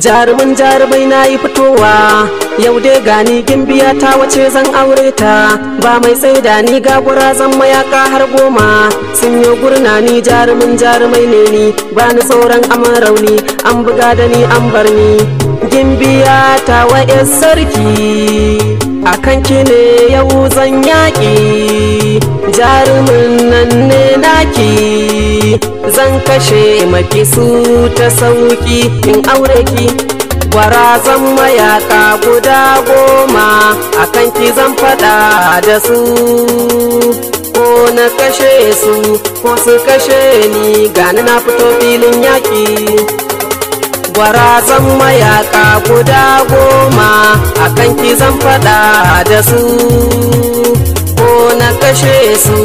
Jarumin jarumai na yi fitowa, yau dai gani gimbiya ta wace zan aure ta. Ba mai tsaida ni ga zan mayaka har 10. Sun yi gurna ni jarumin jarumai ne ni, ba ni tsoron aman rauni, an buga da ni an bar ni. Gimbiya ta wa yar sarki, akan ki ne yau zan yaƙi. Jarumin nan ne naki, zan kashe maki su ta sauki in aure ki. Gwarazan mayaka guda 10, akan ki zan fada da su. Ko na kashe su ko su kashe ni, gani na fito filin yaƙi. Gwarazan mayaka guda 10, akan ki zan fada da su. Ko na kashe su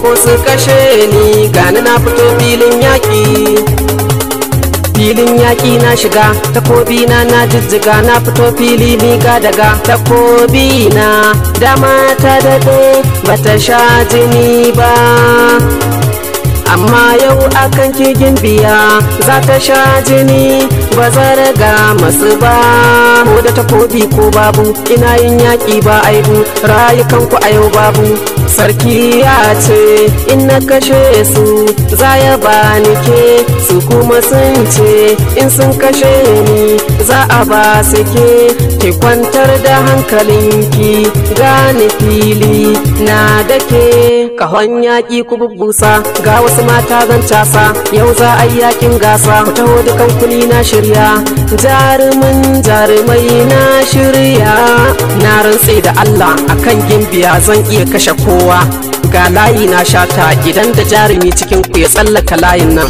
ko su kashe ni, gani na fito filin yaƙi. Filin yaƙi na shiga, takobi na jijjiga, na fito fili ni ga daga. Takobi na dama ta daɗe bata sha jini ba, amma yau akan ki gimbiya za ta sha jini. Ba zan raga masu ba, ko da takobi ko babu, ina yin yaƙi ba aibu, rayukanku a yau babu. Sarki ya ce in na kashe su za ya bani ke, su kuma sun ce in sun kashe ni za a ba su ke. Ki kwantar da hankalinki, gane fili na da ke. Kahon yaƙi ku bubbusa, ga wasu mata zan casa, yau za a yi yaƙin gasa. Ku taho dukan kuni na shirya, jarumin jarumai na shirya. Na rantse da Allah akan gimbiya zan iya kashe kowa. Ga layi na shata, idan da jarumi cikin ku ya tsallaka layin nan.